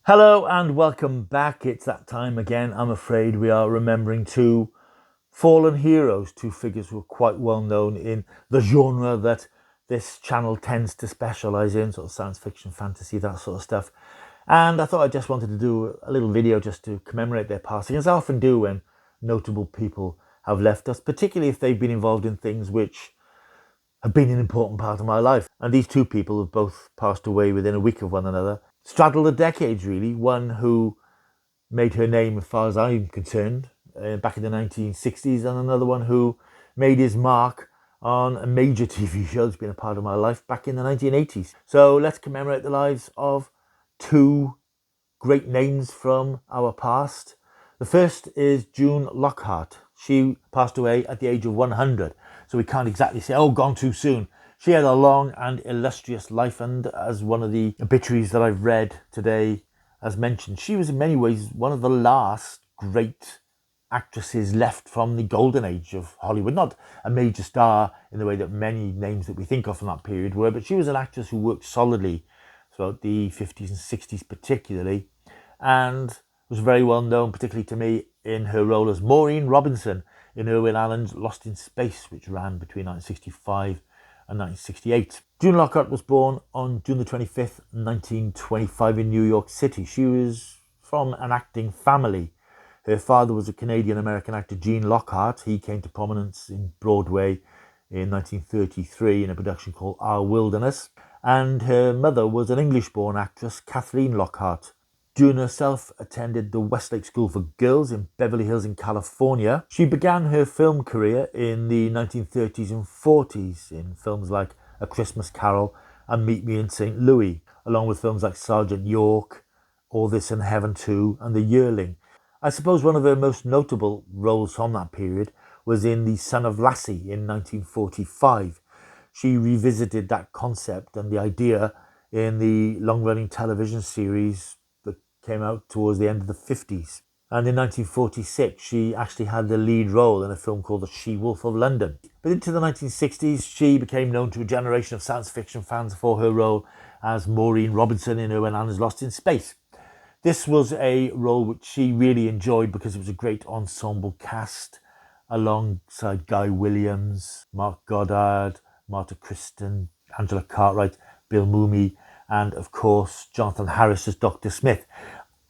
Hello and welcome back. It's that time again. I'm afraid we are remembering two fallen heroes, two figures who are quite well known in the genre that this channel tends to specialise in, sort of science fiction, fantasy, that sort of stuff. And I thought I just wanted to do a little video just to commemorate their passing, as I often do when notable people have left us, particularly if they've been involved in things which have been an important part of my life. And these two people have both passed away within a week of one another. Straddled the decades, really. One who made her name, as far as I'm concerned, back in the 1960s, and another one who made his mark on a major TV show that's been a part of my life back in the 1980s. So let's commemorate the lives of two great names from our past. The first is June Lockhart. She passed away at the age of 100, so we can't exactly say, oh, gone too soon. She had a long and illustrious life, and as one of the obituaries that I've read today has mentioned, she was in many ways one of the last great actresses left from the golden age of Hollywood. Not a major star in the way that many names that we think of from that period were, but she was an actress who worked solidly throughout the 50s and 60s particularly, and was very well known, particularly to me, in her role as Maureen Robinson in Irwin Allen's Lost in Space, which ran between 1965 and 1968. June Lockhart was born on June the 25th, 1925 in New York City. She was from an acting family. Her father was a Canadian-American actor, Gene Lockhart. He came to prominence in Broadway in 1933 in a production called Our Wilderness. And her mother was an English-born actress, Kathleen Lockhart. June herself attended the Westlake School for Girls in Beverly Hills in California. She began her film career in the 1930s and 40s in films like A Christmas Carol and Meet Me in St. Louis, along with films like Sergeant York, All This in Heaven 2 and The Yearling. I suppose one of her most notable roles from that period was in The Son of Lassie in 1945. She revisited that concept and the idea in the long-running television series that came out towards the end of the 50s. And in 1946, she actually had the lead role in a film called The She-Wolf of London. But into the 1960s, she became known to a generation of science fiction fans for her role as Maureen Robinson in Irwin Allen's Lost in Space. This was a role which she really enjoyed because it was a great ensemble cast alongside Guy Williams, Mark Goddard, Marta Kristen, Angela Cartwright, Bill Mumy, and of course Jonathan Harris as Dr. Smith.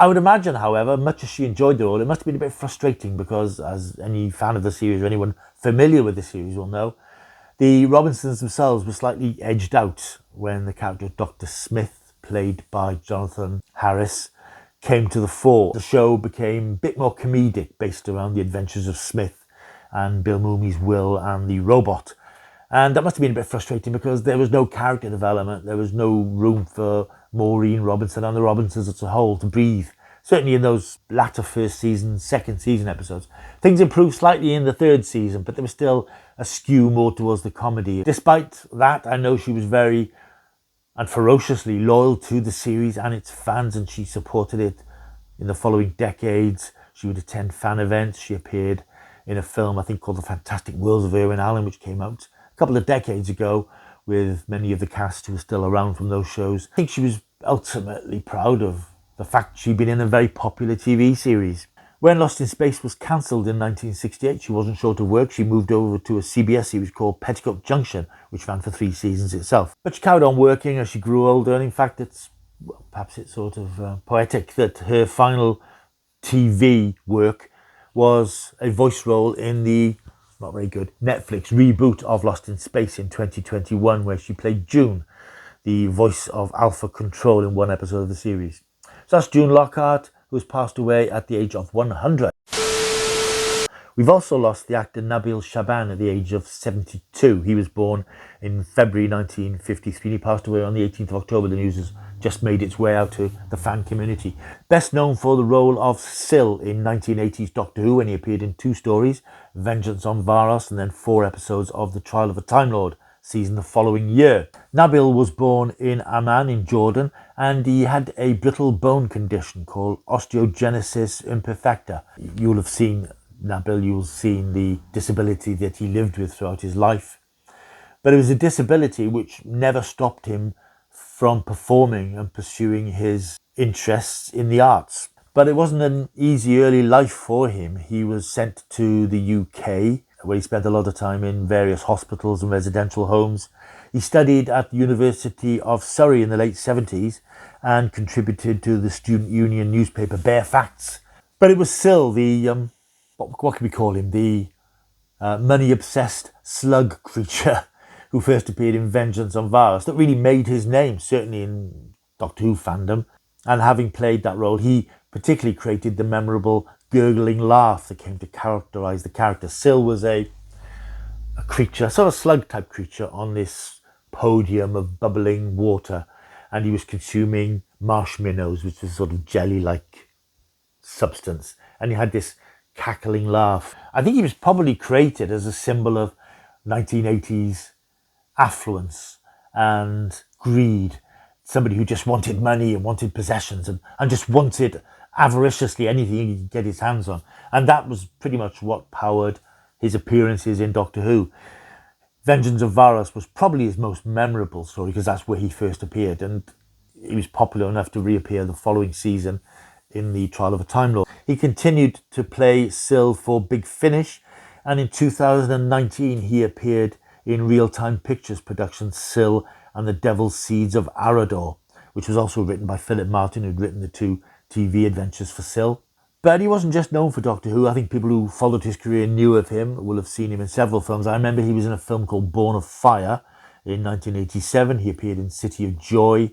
I would imagine, however, much as she enjoyed the role, it must have been a bit frustrating because, as any fan of the series or anyone familiar with the series will know, the Robinsons themselves were slightly edged out when the character of Dr. Smith, played by Jonathan Harris, came to the fore. The show became a bit more comedic, based around the adventures of Smith and Bill Mumy's Will and the robot. And that must have been a bit frustrating because there was no character development. There was no room for Maureen Robinson and the Robinsons as a whole to breathe. Certainly in those latter first season, second season episodes. Things improved slightly in the third season, but there was still a skew more towards the comedy. Despite that, I know she was very and ferociously loyal to the series and its fans, and she supported it in the following decades. She would attend fan events. She appeared in a film, I think, called The Fantastic Worlds of Irwin Allen, which came out a couple of decades ago with many of the cast who are still around from those shows. I think she was ultimately proud of the fact she'd been in a very popular TV series. When Lost in Space was cancelled in 1968, she wasn't short of work. She moved over to a CBS series called Petticoat Junction, which ran for 3 seasons itself. But she carried on working as she grew older, and in fact, perhaps it's sort of poetic that her final TV work was a voice role in the not very good Netflix reboot of Lost in Space in 2021, where she played June, the voice of Alpha Control in one episode of the series. So that's June Lockhart, who has passed away at the age of 100. We've also lost the actor Nabil Shaban at the age of 72. He was born in February 1953. He passed away on the 18th of October. The news has just made its way out to the fan community. Best known for the role of Syl in 1980's Doctor Who, when he appeared in 2 stories, Vengeance on Varos, and then 4 episodes of The Trial of a Time Lord season the following year. Nabil was born in Amman in Jordan, and he had a brittle bone condition called osteogenesis imperfecta. You'll have seen Nabil, you'll have seen the disability that he lived with throughout his life. But it was a disability which never stopped him from performing and pursuing his interests in the arts. But it wasn't an easy early life for him. He was sent to the UK, where he spent a lot of time in various hospitals and residential homes. He studied at the University of Surrey in the late 70s and contributed to the student union newspaper Bare Facts. But it was still the, what can we call him, the money-obsessed slug creature who first appeared in Vengeance on Varos that really made his name, certainly in Doctor Who fandom. And having played that role, he particularly created the memorable gurgling laugh that came to characterise the character. Sil was a creature, sort of slug-type creature, on this podium of bubbling water, and he was consuming marshmallows, which was sort of jelly-like substance, and he had this cackling laugh. I think he was probably created as a symbol of 1980s affluence and greed. Somebody who just wanted money and wanted possessions and just wanted avariciously anything he could get his hands on. And that was pretty much what powered his appearances in Doctor Who. Vengeance of Varos was probably his most memorable story because that's where he first appeared, and he was popular enough to reappear the following season in the Trial of a Time Lord. He continued to play Sil for Big Finish, and in 2019 he appeared in Real Time Pictures production Sil and the Devil's Seeds of Arador, which was also written by Philip Martin, who'd written the 2 TV adventures for Sil. But he wasn't just known for Doctor Who. I think people who followed his career knew of him, will have seen him in several films. I remember he was in a film called Born of Fire in 1987. He appeared in City of Joy.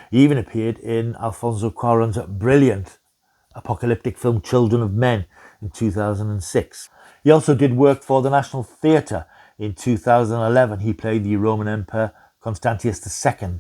He even appeared in Alfonso Cuarón's brilliant apocalyptic film Children of Men in 2006. He also did work for the National Theatre. In 2011, he played the Roman Emperor Constantius II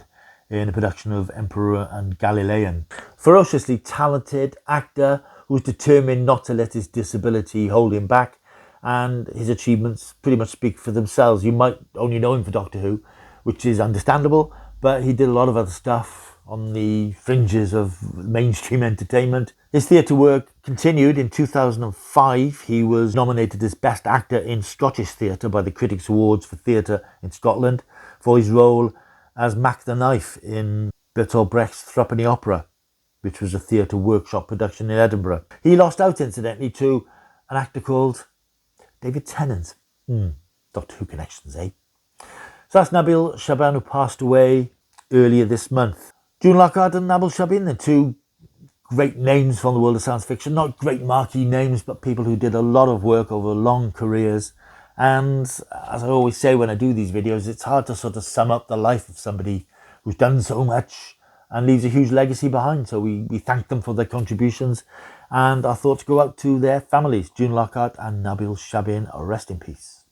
in a production of Emperor and Galilean. Ferociously talented actor who was determined not to let his disability hold him back, and his achievements pretty much speak for themselves. You might only know him for Doctor Who, which is understandable, but he did a lot of other stuff on the fringes of mainstream entertainment. His theatre work continued. In 2005, he was nominated as Best Actor in Scottish Theatre by the Critics' Awards for Theatre in Scotland for his role as Mac the Knife in Bertolt Brecht's Threepenny Opera, which was a theatre workshop production in Edinburgh. He lost out, incidentally, to an actor called David Tennant. Doctor Who connections, eh? So that's Nabil Shaban, who passed away earlier this month. June Lockhart and Nabil Shaban, the 2 great names from the world of science fiction. Not great marquee names, but people who did a lot of work over long careers. And as I always say when I do these videos, it's hard to sort of sum up the life of somebody who's done so much and leaves a huge legacy behind. So we thank them for their contributions, and our thoughts go out to their families. June Lockhart and Nabil Shaban, rest in peace.